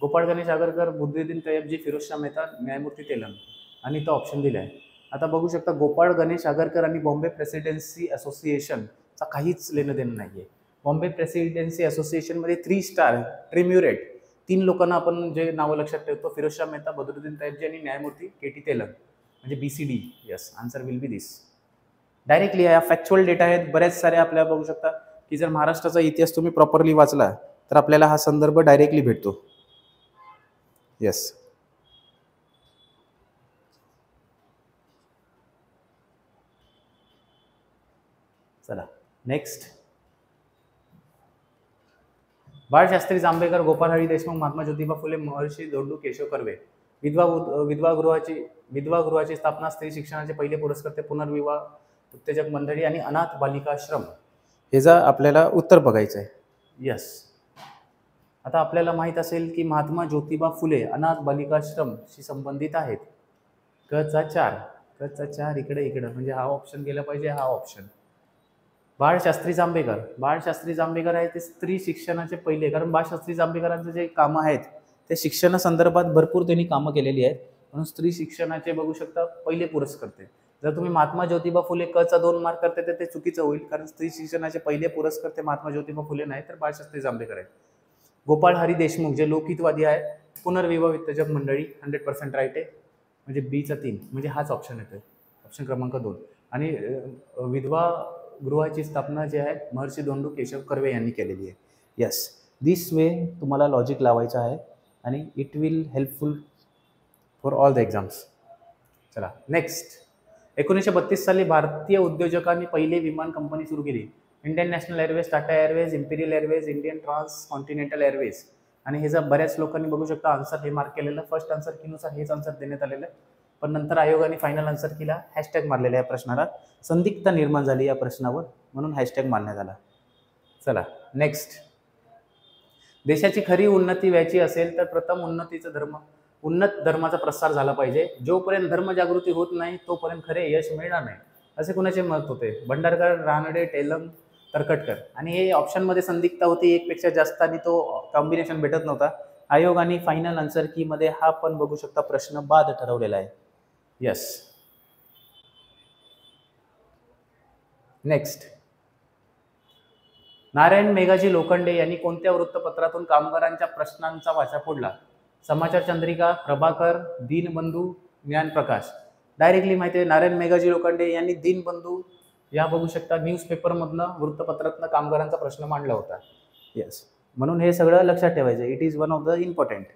गोपाळ गणेश आगरकर, बुद्दुद्दीन तय्यबजी, फिरोजशाह मेहता, न्यायमूर्ती तेलंग. आणि तो ऑप्शन दिला आहे. आता बघू शकता गोपाळ गणेश आगरकर आणि बॉम्बे प्रेसिडेन्सी असोसिएशनचा काहीच लेणं देणं नाही आहे. बॉम्बे प्रेसिडेन्सी असोसिएशनमध्ये 3 स्टार ट्रिम्युरेट 3 लोकांना आपण जे नावं लक्षात ठेवतो, फिरोजशाह मेहता, बद्रुद्दीन तय्यबजी आणि न्यायमूर्ती KT तेलंग. म्हणजे BCD. Yes, answer will be this. Directly या फॅक्च्युअल डेटा आहेत बऱ्याच साऱ्या. आपल्याला बघू शकता की जर महाराष्ट्राचा इतिहास तुम्ही प्रॉपरली वाचला तर आपल्याला हा संदर्भ डायरेक्टली भेटतो. येस. चला नेक्स्ट, बाळशास्त्री जांभेकर, गोपाळ हरी देशमुख, महात्मा ज्योतिबा फुले, महर्षी धोंडू केशव कर्वे. विधवा गृहाची स्थापना, स्त्री शिक्षणाचे पहिले पुरस्कर्ते, पुनर्विवाह उत्तेजक मंडळी आणि अनाथ बालिकाश्रम. ह्याचा आपल्याला उत्तर बघायचं आहे. यस. आता आपल्याला माहित असेल की महात्मा ज्योतिबा फुले अनाथ बालिकाश्रमशी संबंधित आहेत. क चा 4 इकडे म्हणजे हा ऑप्शन गेला पाहिजे, हा ऑप्शन. बाळशास्त्री जांभेकर आहे ते स्त्री शिक्षणाचे पहिले, कारण बाळशास्त्री जांभेकरांचे जे कामं आहेत ते शिक्षणासंदर्भात भरपूर त्यांनी कामं केलेली आहेत, म्हणून स्त्री शिक्षणाचे बघू शकता पहिले पुरस्कर्ते. जर तुम्ही महात्मा ज्योतिबा फुले चा 2 मार्क करते तर ते चुकीचं होईल, कारण स्त्री शिक्षणाचे पहिले पुरस्कर्ते महात्मा ज्योतिबा फुले नाही तर बाळशास्त्री जांभेकर आहेत. गोपाळ हरी देशमुख जे लोकहितवादी आहे, पुनर्विवाह उत्तेजक मंडळी 100% राईट आहे. म्हणजे चा 3 म्हणजे हाच ऑप्शन येतोय, ऑप्शन क्रमांक 2. आणि विधवा गृहाची स्थापना जी आहे महर्षी धोंडू केशव कर्वे यांनी केलेली आहे. यस, दिस वे तुम्हाला लॉजिक लावायचं आहे आणि it will helpful for all the exams. चला नेक्स्ट, 1932 साली भारतीय उद्योजकांनी पहिली विमान कंपनी सुरू केली. Indian National Airways, Tata Airways, Imperial Airways, Indian Trans Continental Airways. आणि हे जर बऱ्याच लोकांनी बघू शकता आन्सर हे मार्क केलेलं, फर्स्ट आन्सर कीनुसार हेच आन्सर देण्यात आलेलं आहे, पण नंतर आयोगाने फायनल आन्सर केला, हॅशटॅग मारलेला या प्रश्नाला. संदिग्धता निर्माण झाली या प्रश्नावर म्हणून हॅशटॅग मारण्यात आला. चला नेक्स्ट, देशाची खरी उन्नती व्हायची असेल तर प्रथम उन्नत धर्माचा प्रसार झाला पाहिजे. जोपर्यंत धर्मजागृती होत नाही तोपर्यंत खरे यश मिळणार नाही, असे कुणाचे मत होते? भंडारकर, रानडे, तेलंग, तरखडकर. आणि हे ऑप्शनमध्ये संदिग्धता होती एकपेक्षा जास्त आणि तो कॉम्बिनेशन भेटत नव्हता. आयोगाने फायनल आन्सर की मध्ये हा पण बघू शकता प्रश्न बाद ठरवलेला आहे. यस. नेक्स्ट, नारायण मेघाजी लोखंडे यांनी कोणत्या वृत्तपत्रातून कामगारांच्या प्रश्नांचा वाचा फोडला? समाचार चंद्रिका, प्रभाकर, दीनबंधू, ज्ञानप्रकाश. डायरेक्टली माहिती आहे नारायण मेघाजी लोखंडे यांनी दीनबंधू या बघू शकता न्यूजपेपरमधनं वृत्तपत्रातनं कामगारांचा प्रश्न मांडला होता. येस, म्हणून हे सगळं लक्षात ठेवायचं. It is one of the important.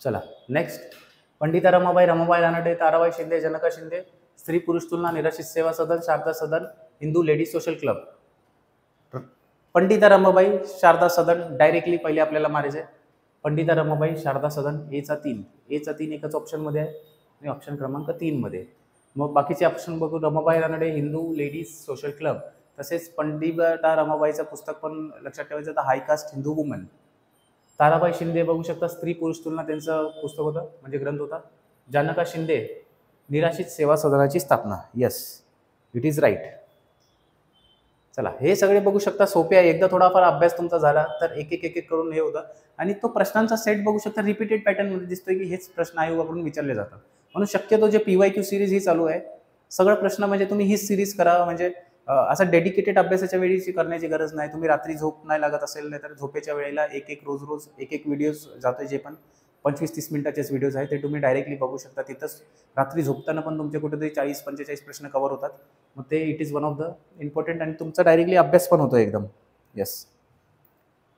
चला नेक्स्ट, पंडिता रमाबाई रानडे, ताराबाई शिंदे, जनका शिंदे. स्त्री पुरुष तुलना, निराश्रित सेवा सदन, Sharada Sadan, Hindu ladies social club. Pandita Ramabai Sharada Sadan directly पहिले आपल्याला मारायचे. पंडिता रमाबाई शारदा सदन एचा 3, एचा 3 एकच ऑप्शनमध्ये आहे आणि ऑप्शन क्रमांक 3 मध्ये. मग बाकीचे ऑप्शन बघू. Ramabai Ranade Hindu ladies social club, तसेच पंडिता रमाबाईचं पुस्तक पण लक्षात ठेवायचं तर हाय कास्ट हिंदू वुमन. ताराबाई शिंदे बघू शकता, स्त्री पुरुष तुलना त्यांचं पुस्तक होतं म्हणजे ग्रंथ होता. जानका शिंदे निराश्रित सेवा सदनाची स्थापना. Yes, it is right. चला, हे सगळे बघू शकता सोपे आहे. एकदा थोडाफार अभ्यास तुमचा झाला तर एक एक एक एक करून हे होतं. आणि तो प्रश्नांचा सेट बघू शकता रिपीटेड पॅटर्न मध्ये दिसतोय की हेच प्रश्न आयोगाकडून विचारले जातात. म्हणून शक्यतो जे PYQ सिरीज ही चालू आहे, सगळं प्रश्न म्हणजे तुम्ही ही सिरीज करा. म्हणजे असं डेडिकेटेड अभ्यासाच्या वेळी करण्याची गरज नाही. तुम्ही रात्री झोप नाही लागत असेल नाही तर झोपेच्या वेळेला एक एक रोज एक एक व्हिडिओ जातोय, जे पण 25-30 मिनिटाचेच व्हिडिओज आहेत ते तुम्ही डायरेक्टली बघू शकता. तिथंच रात्री झोपताना पण तुमचे कुठेतरी 40-45 प्रश्न कव्हर होतात. मग ते it is one of the important आणि तुमचा डायरेक्टली अभ्यास पण होतो एकदम. येस.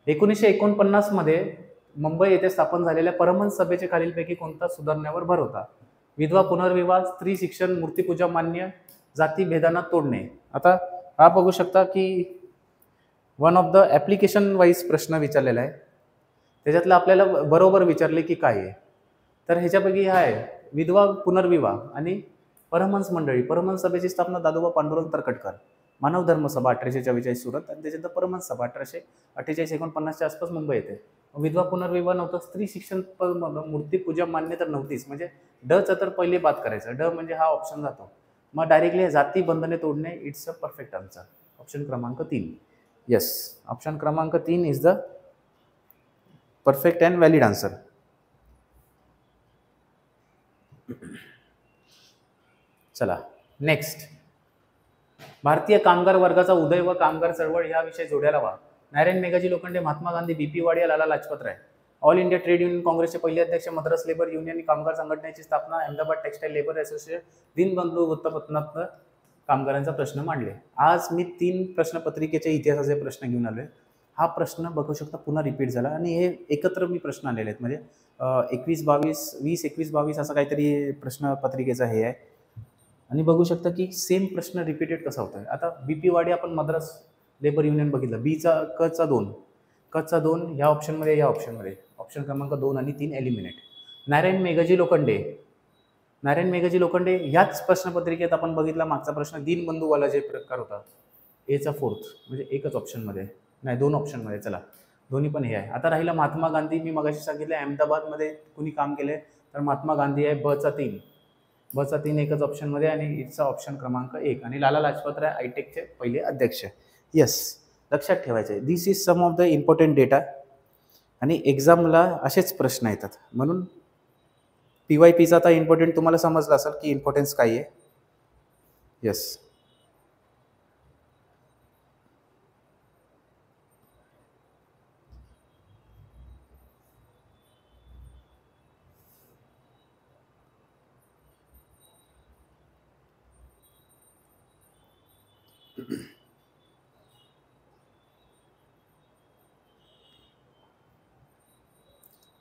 1949 मध्ये मुंबई येथे स्थापन झालेल्या परमहंस सभेचे खालीलपैकी कोणत्या सुधारण्यावर भर होता? विधवा पुनर्विवाह, स्त्री शिक्षण, मूर्तिपूजा मान्य, जाती भेदांना तोडणे. आता हा बघू शकता की one of the application wise प्रश्न विचारलेला आहे. त्याच्यातलं आपल्याला बरोबर विचारले की काय आहे. तर ह्याच्यापैकी हा आहे विधवा पुनर्विवाह आणि परमहंस मंडळी. परमहंस सभेची स्थापना दादोबा पांडुरंग तरखडकर. मानव धर्म सभा 1844 सुरत आणि त्याच्यानंतर परमहंस सभा 1848-49 आसपास मुंबई येते. विधवा पुनर्विवाह नव्हतं. स्त्री शिक्षण मूर्तिपूजा मान्य तर नव्हतीच. म्हणजे डचं तर पहिले बात करायचं. ड म्हणजे हा ऑप्शन जातो. मग डायरेक्टली जाती बंधने तोडणे it's a perfect answer. Option क्रमांक 3. येस, ऑप्शन क्रमांक 3 is the perfect and valid answer. चला नेक्स्ट. भारतीय कामगार वर्गाचा उदय व कामगार चळवळ या विषय जोड्या लावा. Narayan Meghaji Lokhande, Mahatma Gandhi, BP Wadia, Lala Lajpat Rai. All India trade union काँग्रेसचे पहिले अध्यक्ष, मद्रास लेबर युनियन कामगार संघटनेची स्थापना, Ahmedabad textile labour association, Deenbandhu वृत्तपत्रात कामगारांचा प्रश्न मांडले. आज मी 3 प्रश्नपत्रिकेचे इतिहासाचे प्रश्न घेऊन आलोय. हा प्रश्न बघू शकता पुन्हा रिपीट झाला आणि हे एकत्र मी प्रश्न आलेले आहेत. म्हणजे 20-21 असं काहीतरी प्रश्नपत्रिकेचं हे आहे. आणि बघू शकता की सेम प्रश्न रिपीटेड कसा होतोय. आता BP वाडी आपण मद्रास लेबर युनियन बघितलं. कचा 2 ह्या ऑप्शनमध्ये, या ऑप्शनमध्ये ऑप्शन क्रमांक 2 आणि 3 एलिमिनेट. नारायण मेघाजी लोखंडे ह्याच प्रश्नपत्रिकेत आपण बघितला मागचा प्रश्न दीनबंधूवाला जे प्रकार होता, एचा 4th म्हणजे एकच ऑप्शनमध्ये नाही 2 ऑप्शनमध्ये. चला दोन्ही पण हे आहे. आता राहिला महात्मा गांधी. मी मगाशी सांगितलं अहमदाबादमध्ये कुणी काम केले तर महात्मा गांधी आहे. बचा 3 एकच ऑप्शनमध्ये आणि इथचा ऑप्शन क्रमांक 1. आणि लाला लाजपत राय आयटेकचे पहिले अध्यक्ष. येस, लक्षात ठेवायचे. This is some of the important data आणि एक्झामला असेच प्रश्न येतात. म्हणून PYPचा आता इम्पॉर्टंट तुम्हाला समजलं असेल की इम्पॉर्टन्स काय आहे. येस,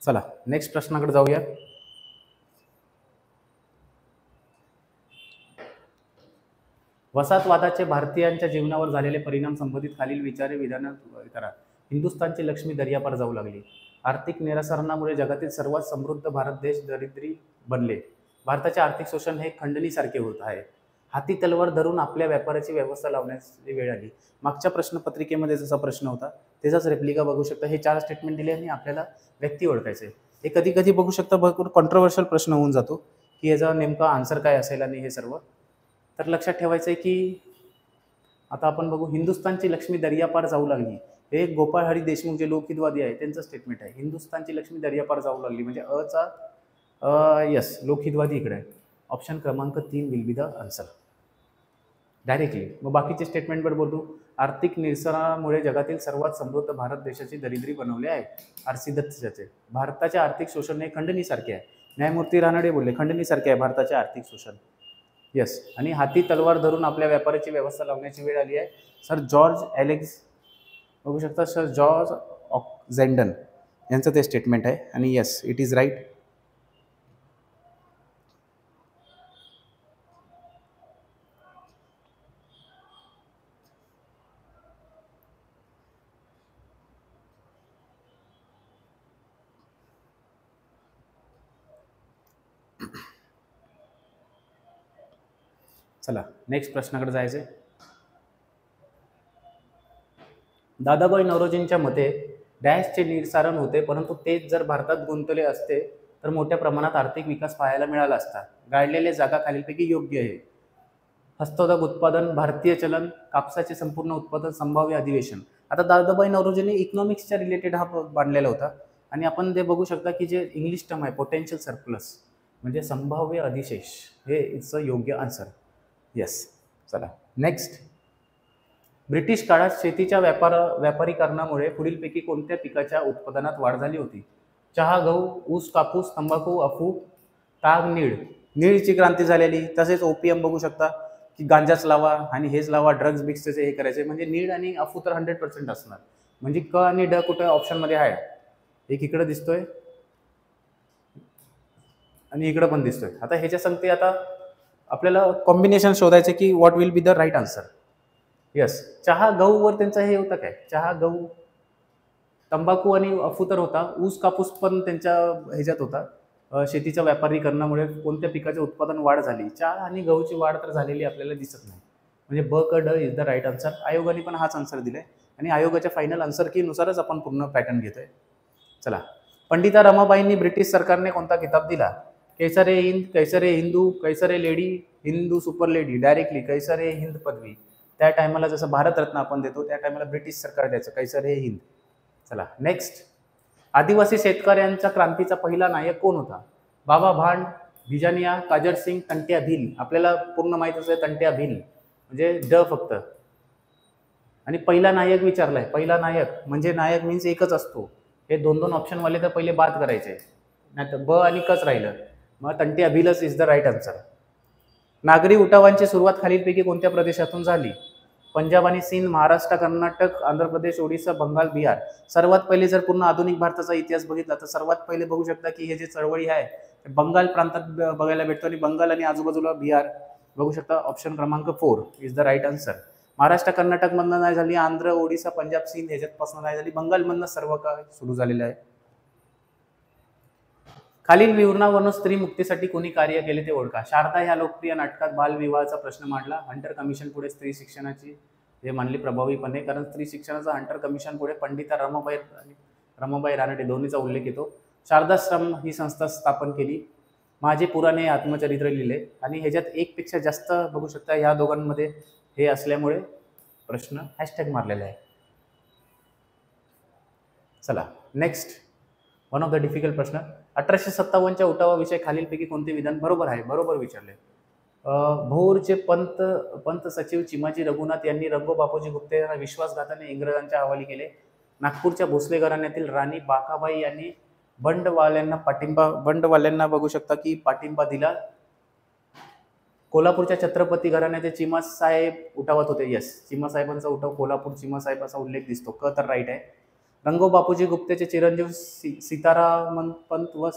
चला नेक्स्ट प्रश्नाकडे जाऊया. वसाहतवादाचे भारतीयांच्या जीवनावर झालेले परिणाम संबंधित खालील विचारे विधान करा. हिंदुस्थानची लक्ष्मी दर्यापार जाऊ लागली. आर्थिक निरासरणामुळे जगातील सर्वात समृद्ध भारत देश दरिद्री बनले. भारताचे आर्थिक शोषण हे खंडणीसारखे होत आहे. हाती तलवार धरून आपल्या व्यापाराची व्यवस्था लावण्याची वेळ आली. मागच्या प्रश्नपत्रिकेमध्ये जसा प्रश्न होता त्याचाच रेप्लिका बघू शकता. हे 4 स्टेटमेंट दिले आणि आपल्याला व्यक्ती ओळखायचे. हे कधी कधी बघू शकता भरपूर कॉन्ट्रोवर्शियल प्रश्न होऊन जातो की याचा नेमका आन्सर काय असेल आणि हे सर्व. तर लक्षात ठेवायचं आहे की आता आपण बघू हिंदुस्थानची लक्ष्मी दर्यापार जाऊ लागली. हे गोपाळ हरी देशमुख जे लोकहितवादी आहे त्यांचं स्टेटमेंट आहे. हिंदुस्थानची लक्ष्मी दर्यापार जाऊ लागली म्हणजे यस लोकहितवादी इकडे आहे. ऑप्शन क्रमांक 3 will be the answer directly. मग बाकीचे स्टेटमेंटवर बोलू. आर्थिक निरसनामुळे जगातील सर्वात समृद्ध भारत देशाची दरिद्री बनवले आहे. RC दत्तचे भारताचे आर्थिक शोषण हे खंडणीसारखे आहे. न्यायमूर्ती रानडे बोलले खंडणीसारखे आहे भारताचे आर्थिक शोषण. येस, आणि हाती तलवार धरून आपल्या व्यापाराची व्यवस्था लावण्याची वेळ आली आहे. सर जॉर्ज ॲलेक्स बघू शकता. सर जॉर्ज ऑक्झेंडन यांचं ते स्टेटमेंट आहे आणि येस इट इज राईट. चला नेक्स्ट प्रश्नाकडे जायचे. दादाभाई नौरोजींच्या मते डॅशचे निरसारण होते, परंतु तेच जर भारतात गुंतवले असते तर मोठ्या प्रमाणात आर्थिक विकास पाहायला मिळाला असता. गाळलेले जागा खालीलपैकी योग्य आहे. हस्तोद्योग उत्पादन, भारतीय चलन, कापसाचे संपूर्ण उत्पादन, संभाव्य अधिवेशन. आता दादाभाई नौरोजींनी इकॉनॉमिक्सच्या रिलेटेड हा बांधलेला होता आणि आपण ते बघू शकता की जे इंग्लिश टर्म आहे पोटेन्शियल सरप्लस म्हणजे संभाव्य अधिशेष, हे इट्स योग्य आन्सर. येस. चला नेक्स्ट. ब्रिटिश काळात शेतीच्या व्यापारीकरणामुळे पुढीलपैकी कोणत्या पिकाच्या उत्पादनात वाढ झाली होती? चहा, गहू, ऊस, कापूस, तंबाखू, अफू, ताग, नीळ. नीळची क्रांती झालेली. तसेच ओपीएम बघू शकता की गांजाच लावा आणि हेच लावा, ड्रग्ज बिक्सचे हे करायचे. म्हणजे नीळ आणि अफू तर 100% असणार. म्हणजे क आणि ड कुठे ऑप्शनमध्ये आहे? एक इकडे दिसतोय आणि इकडे पण दिसतोय. आता ह्याच्या संगती आता आपल्याला कॉम्बिनेशन शोधायचे की what will be the right answer. Yes. चहा गहूवर त्यांचं हे होतं काय? चहा, गहू, तंबाखू आणि अफू तर होता. ऊस, कापूस पण त्यांच्या ह्याच्यात होता. शेतीच्या व्यापारीकरणामुळे कोणत्या पिकाचे उत्पादन वाढ झाली? चहा आणि गहूची वाढ तर झालेली आपल्याला दिसत नाही. म्हणजे ब क ड इज द राईट आन्सर. आयोगाने पण हाच आन्सर दिलाय आणि आयोगाच्या फायनल आन्सर की नुसारच आपण पूर्ण पॅटर्न घेतोय. चला. पंडिता रमाबाईंनी ब्रिटिश सरकारने कोणता किताब दिला? Kaiser i Hind, Kaiser i Hindu, Kaiser i lady, Hindu super lady, directly Kaiser i Hind पदवी. त्या टायमाला जसं भारतरत्न आपण देतो त्या टायमाला ब्रिटिश सरकार द्यायचं कैसर ए हिंद. चला नेक्स्ट. आदिवासी शेतकऱ्यांच्या क्रांतीचा पहिला नायक कोण होता? बाबा भांड, भिजानिया, काजर सिंग, तंट्या भील. आपल्याला पूर्ण माहित असेल तंट्या भील म्हणजे ड फक्त. आणि पहिला नायक विचारलाय. पहिला नायक म्हणजे नायक मीन्स एकच असतो. हे दोन दोन ऑप्शनवाले तर पहिले बाद करायचे, नाही तर ब आणि कच राहिलं. मग तंट्या भीलच इज द राईट आन्सर. नागरी उठावांची सुरुवात खालीलपैकी कोणत्या प्रदेशातून झाली? पंजाब आणि सिंध, महाराष्ट्र, कर्नाटक, आंध्र प्रदेश, ओडिशा, बंगाल, बिहार. सर्वात पहिले जर पूर्ण आधुनिक भारताचा इतिहास बघितला तर सर्वात पहिले बघू शकता की हे जे चळवळी आहे बंगाल प्रांतात बघायला भेटतो आणि बंगाल आणि आजूबाजूला बिहार बघू शकता. ऑप्शन क्रमांक 4 is the right answer. Maharashtra कर्नाटकमधनं नाही झाली, आंध्र, ओडिशा, पंजाब, सिंध ह्याच्यापासून नाही झाली, बंगालमधनं सर्व काय सुरू झालेलं आहे. खालील विवरणावरून स्त्री मुक्तीसाठी कोणी कार्य केले ते ओळखा. शारदा ह्या लोकप्रिय नाटकात बालविवाहाचा प्रश्न मांडला. हंटर कमिशन पुढे स्त्री शिक्षणाची हे मानली प्रभावीपणे, कारण स्त्री शिक्षणाचा हंटर कमिशन पुढे पंडिता रमाबाई रानडे दोन्हीचा उल्लेख येतो. शारदाश्रम ही संस्था स्थापन केली. माझे पुराणे आत्मचरित्र लिहिले आणि ह्याच्यात एकपेक्षा जास्त बघू शकता ह्या दोघांमध्ये हे असल्यामुळे प्रश्न हॅशटॅग मारलेला आहे. चला next. One of the difficult प्रश्न. 1857च्या उठावाविषयी खालीलपैकी कोणते विधान बरोबर आहे? बरोबर विचारले. भोरचे पंत सचिव चिमाजी रघुनाथ यांनी रंगो बापूजी गुप्ते यांना विश्वासघाताने इंग्रजांच्या हवाली केले. नागपूरच्या भोसले घराण्यातील राणी बाकाबाई यांनी बंडवाल्यांना बघू शकता की पाठिंबा दिला. कोल्हापूरच्या छत्रपती घराण्याचे चिमासाहेब उठावात होते. यस, चिमासाहेबांचा उठाव कोल्हापूर चिमासाहेब असा उल्लेख दिसतो. क तर राईट आहे. रंगो बापूजी गुप्तेचे चिरंजीव सीतारामन पंत व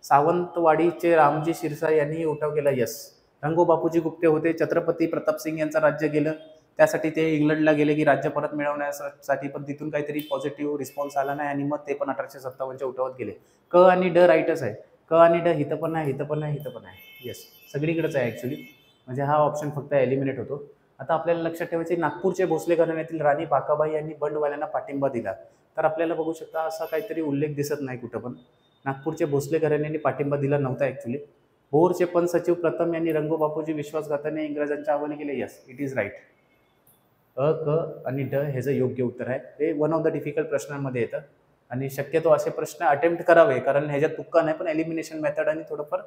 सावंतवाडीचे रामजी शिरसाई यांनी उठाव केला. यस, रंगो बापूजी गुप्ते होते. छत्रपती प्रतापसिंग यांचं राज्य गेलं, त्यासाठी ते इंग्लंडला गेले की राज्य परत मिळवण्यासाठी, पण तिथून काहीतरी पॉझिटिव्ह रिस्पॉन्स आला नाही आणि मग ते पण 1857च्या उठावात गेले. क आणि ड राईटच आहे. क आणि ड हिथं पण आहे, हिथं पण आहे, हिथं पण आहे. येस, सगळीकडेच आहे ॲक्च्युली. म्हणजे हा ऑप्शन फक्त एलिमिनेट होतो. आता आपल्याला लक्षात ठेवायचे नागपूरचे भोसले घराण्यातील राणी बाकाबाई यांनी बंडवाल्यांना पाठिंबा दिला. तर आपल्याला बघू शकता असा काहीतरी उल्लेख दिसत नाही कुठं पण. नागपूरचे भोसले घराण्याने पाठिंबा दिला नव्हता ॲक्च्युली. भोरचे पण सचिव प्रथम यांनी रंगो बापूजी विश्वासघाताने इंग्रजांच्या हवाली केले. Yes, it is right. अ, क आणि ड हे जे योग्य उत्तर आहे. हे वन ऑफ द डिफिकल्ट प्रश्नांमध्ये येतं आणि शक्यतो असे प्रश्न अटेम्प्ट करावे, कारण ह्याच्यात तुक्का नाही, पण एलिमिनेशन मेथड आणि थोडंफार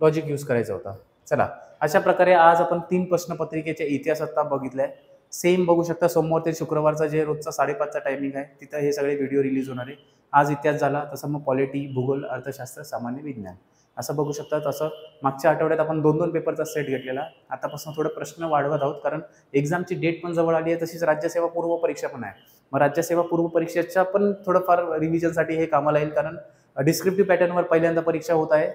लॉजिक यूज करायचा होता. चला, अशा प्रकारे आज आपण 3 प्रश्नपत्रिकेच्या इतिहासात बघितलाय. सेम बघू शकता सोमवार ते शुक्रवारचा जे रोजचा 5:30चा टायमिंग आहे तिथं हे सगळे व्हिडिओ रिलीज होणार आहे. आज इतिहास झाला, तसं मग पॉलिटी, भूगोल, अर्थशास्त्र, सामान्य विज्ञान असं बघू शकता. तसं मागच्या आठवड्यात आपण 2-2 पेपरचा सेट घेतलेला. आतापासून थोडं प्रश्न वाढवत आहोत, कारण एक्झामची डेट पण जवळ आली आहे, तशीच राज्यसेवा पूर्व परीक्षा पण आहे. मग राज्यसेवा पूर्व परीक्षेच्या पण थोडंफार रिव्हिजनसाठी हे कामाला येईल, कारण डिस्क्रिप्टिव्ह पॅटर्नवर पहिल्यांदा परीक्षा होत आहे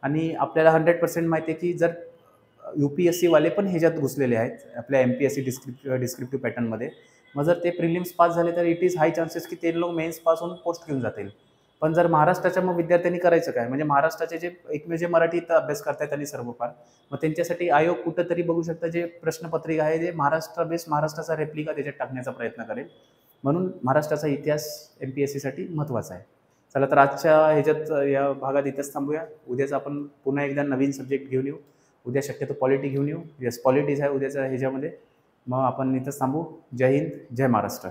आणि आपल्याला 100% माहिती आहे की जर UPSC वाले पण ह्याच्यात घुसलेले आहेत आपल्या MPSC डिस्क्रिप्टिव्ह पॅटर्नमध्ये. मग जर ते प्रिलिम्स पास झाले तर इट इज हाय चान्सेस की ते लोक मेन्स पास होऊन पोस्ट घेऊन जातील. पण जर महाराष्ट्राच्या मग विद्यार्थ्यांनी करायचं काय, म्हणजे महाराष्ट्राचे जे एकमेव जे मराठीत अभ्यास करतायत आणि सर्वफार, मग त्यांच्यासाठी आयोग कुठंतरी बघू शकता जे प्रश्नपत्रिका आहे जे महाराष्ट्र बेस महाराष्ट्राचा रेप्लिका त्याच्यात टाकण्याचा प्रयत्न करेल. म्हणून महाराष्ट्राचा इतिहास MPSCसाठी महत्त्वाचा आहे. चला तर आजच्या ह्याच्यात या भागात इथंच थांबूया. उद्याच आपण पुन्हा एकदा नवीन सब्जेक्ट घेऊन येऊ. उद्या शक्यतो पॉलिटी घेऊन येऊ. येस, पॉलिटिक्स आहे उद्याच्या ह्याच्यामध्ये. मग आपण इथंच थांबू. जय हिंद, जय महाराष्ट्र.